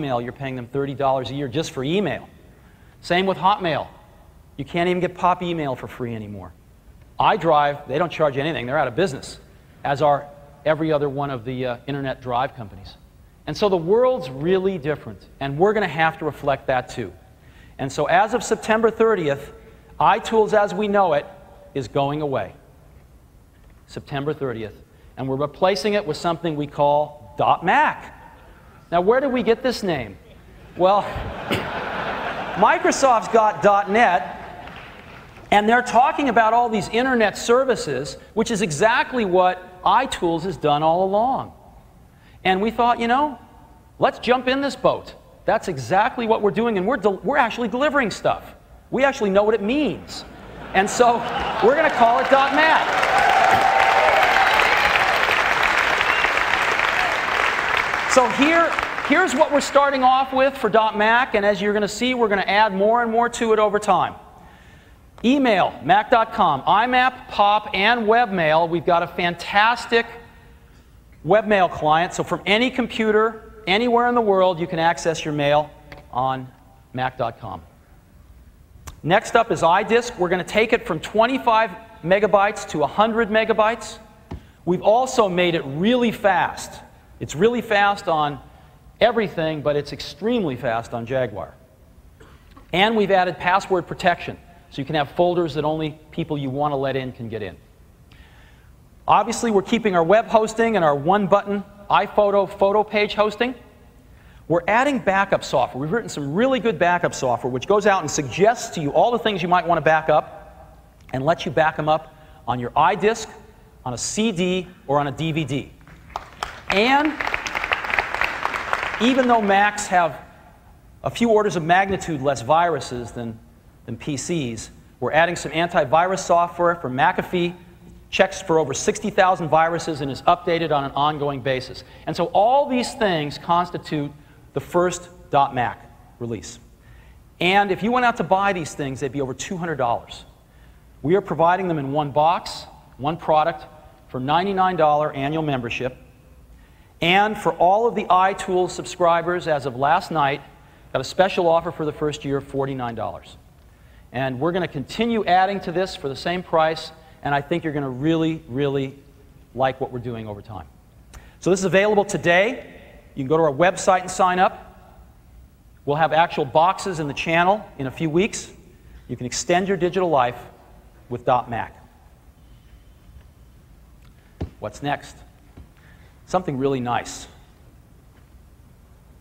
email, you're paying them $30 a year just for email. Same with Hotmail. You can't even get pop email for free anymore. iDrive, they don't charge you anything. They're out of business, as are every other one of the internet drive companies. And so the world's really different, and we're going to have to reflect that too. And so as of September 30th, iTools as we know it is going away. September 30th. And we're replacing it with something we call .Mac. Now, where did we get this name? Well, Microsoft's got .NET, and they're talking about all these internet services, which is exactly what iTools has done all along. And we thought, you know, let's jump in this boat. That's exactly what we're doing, and we're actually delivering stuff. We actually know what it means. And so we're going to call it .Mac. So here's what we're starting off with for .Mac, and as you're going to see, we're going to add more and more to it over time. Email, mac.com, IMAP, POP, and webmail. We've got a fantastic webmail client, so from any computer, anywhere in the world, you can access your mail on mac.com. Next up is iDisk. We're going to take it from 25 megabytes to 100 megabytes. We've also made it really fast. It's really fast on everything, but it's extremely fast on Jaguar. And we've added password protection, so you can have folders that only people you want to let in can get in. Obviously, we're keeping our web hosting and our one-button iPhoto photo page hosting. We're adding backup software. We've written some really good backup software which goes out and suggests to you all the things you might want to back up and lets you back them up on your iDisk, on a CD, or on a DVD. And even though Macs have a few orders of magnitude less viruses than PCs, we're adding some antivirus software for McAfee, checks for over 60,000 viruses, and is updated on an ongoing basis. And so all these things constitute the first .Mac release. And if you went out to buy these things, they'd be over $200. We are providing them in one box, one product, for $99 annual membership. And for all of the iTools subscribers, as of last night, got a special offer for the first year of $49. And we're going to continue adding to this for the same price, and I think you're going to really, really like what we're doing over time. So this is available today. You can go to our website and sign up. We'll have actual boxes in the channel in a few weeks. You can extend your digital life with .Mac. What's next? Something really nice.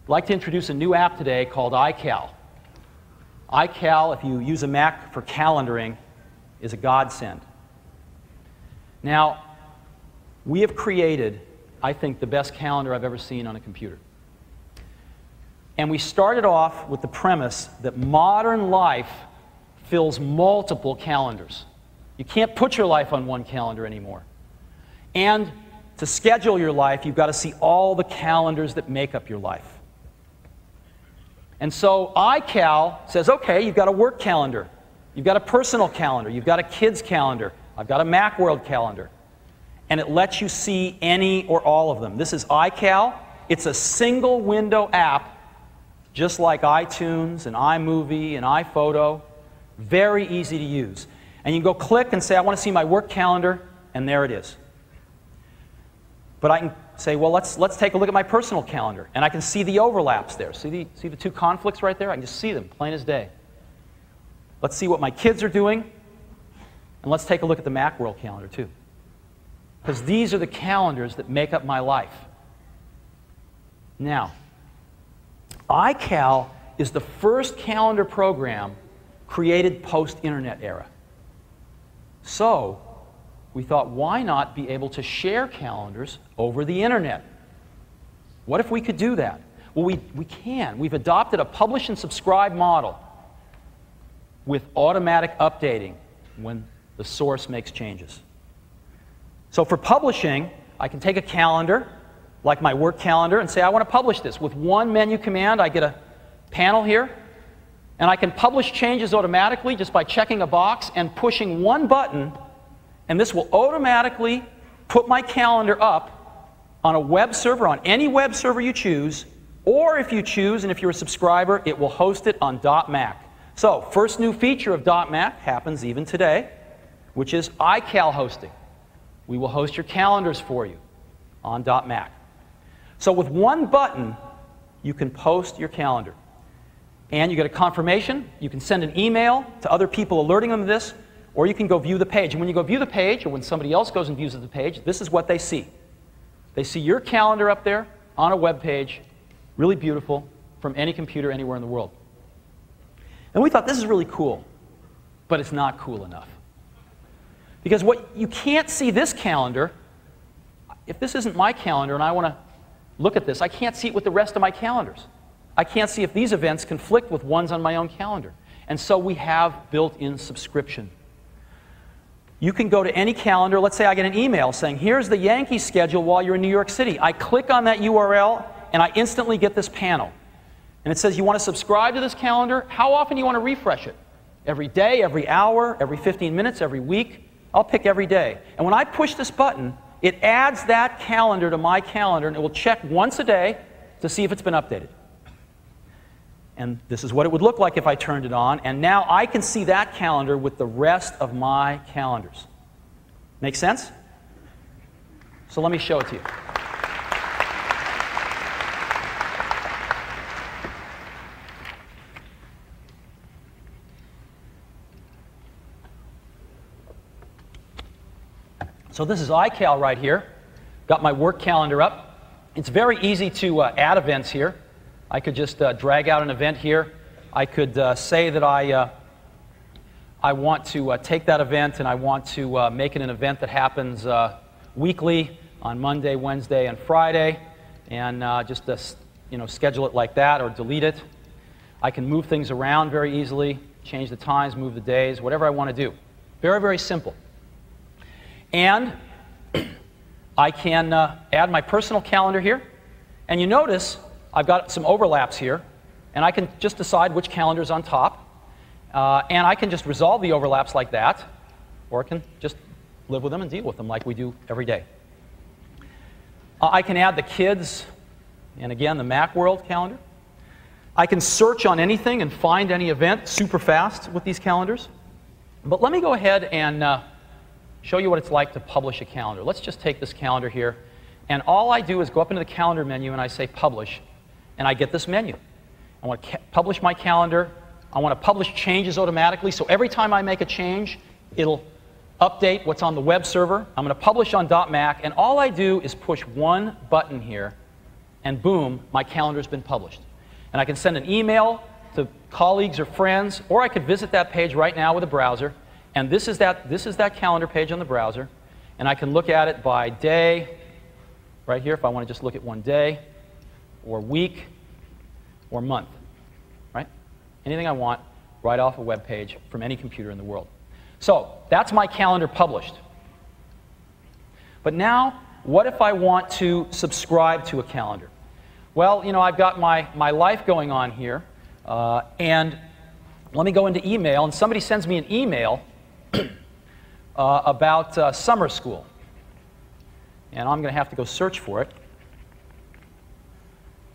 I'd like to introduce a new app today called iCal. iCal, if you use a Mac for calendaring, is a godsend. Now, we have created, I think, the best calendar I've ever seen on a computer. And we started off with the premise that modern life fills multiple calendars. You can't put your life on one calendar anymore. And to schedule your life, you've got to see all the calendars that make up your life. And so iCal says, okay, you've got a work calendar, you've got a personal calendar, you've got a kid's calendar, I've got a Macworld calendar. And it lets you see any or all of them. This is iCal. It's a single window app, just like iTunes and iMovie and iPhoto. Very easy to use. And you can go click and say, I want to see my work calendar, and there it is. But I can say, well, let's take a look at my personal calendar. And I can see the overlaps there. See the two conflicts right there? I can just see them, plain as day. Let's see what my kids are doing. And let's take a look at the Macworld calendar, too. Because these are the calendars that make up my life. Now, iCal is the first calendar program created post-internet era. So we thought, why not be able to share calendars over the internet? What if we could do that? Well, we can. We've adopted a publish and subscribe model with automatic updating when the source makes changes. So for publishing, I can take a calendar, like my work calendar, and say, I want to publish this. With one menu command, I get a panel here, and I can publish changes automatically just by checking a box and pushing one button, and this will automatically put my calendar up on a web server, on any web server you choose, Or if you choose, and if you're a subscriber, it will host it on .Mac. So, first new feature of .Mac happens even today, which is iCal hosting. We will host your calendars for you on .Mac. So with one button, you can post your calendar. And you get a confirmation. You can send an email to other people alerting them of this, or you can go view the page. And when you go view the page, or when somebody else goes and views the page, this is what they see. They see your calendar up there on a web page, really beautiful, from any computer anywhere in the world. And we thought, this is really cool, but it's not cool enough. Because what you can't see this calendar, if this isn't my calendar and I want to look at this, I can't see it with the rest of my calendars. I can't see if these events conflict with ones on my own calendar. And so we have built-in subscription. You can go to any calendar. Let's say I get an email saying, here's the Yankees schedule while you're in New York City. I click on that URL, and I instantly get this panel. And it says, you want to subscribe to this calendar? How often do you want to refresh it? Every day, every hour, every 15 minutes, every week? I'll pick every day. And when I push this button, it adds that calendar to my calendar, and it will check once a day to see if it's been updated. And this is what it would look like if I turned it on. And now I can see that calendar with the rest of my calendars. Make sense? So let me show it to you. So this is iCal right here. Got my work calendar up. It's very easy to add events here. I could just drag out an event here. I could say that I want to take that event and I want to make it an event that happens weekly on Monday, Wednesday, and Friday, and just schedule it like that or delete it. I can move things around very easily, change the times, move the days, whatever I want to do. Very, very simple. And I can add my personal calendar here. And you notice I've got some overlaps here. And I can just decide which calendar is on top. And I can just resolve the overlaps like that. Or I can just live with them and deal with them like we do every day. I can add the kids, and again, the Macworld calendar. I can search on anything and find any event super fast with these calendars. But let me go ahead and show you what it's like to publish a calendar. Let's just take this calendar here. And all I do is go up into the calendar menu and I say publish. And I get this menu. I want to publish my calendar. I want to publish changes automatically. So every time I make a change, it'll update what's on the web server. I'm going to publish on .Mac. And all I do is push one button here. And boom, my calendar's been published. And I can send an email to colleagues or friends. Or I could visit that page right now with a browser. And this is that calendar page on the browser. And I can look at it by day, right here, if I want to just look at one day, or week, or month, right? Anything I want, right off a web page from any computer in the world. So that's my calendar published. But now, what if I want to subscribe to a calendar? Well, I've got my life going on here, and let me go into email, and somebody sends me an email about summer school. And I'm going to have to go search for it.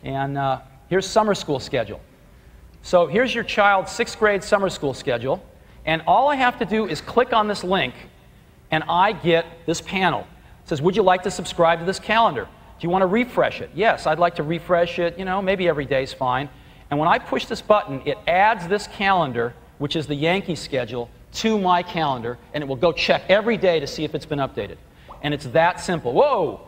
And here's summer school schedule. So here's your child's 6th grade summer school schedule. And all I have to do is click on this link, and I get this panel. It says, would you like to subscribe to this calendar? Do you want to refresh it? Yes, I'd like to refresh it. Maybe every day is fine. And when I push this button, it adds this calendar, which is the Yankees schedule, to my calendar, and it will go check every day to see if it's been updated. And it's that simple. Whoa!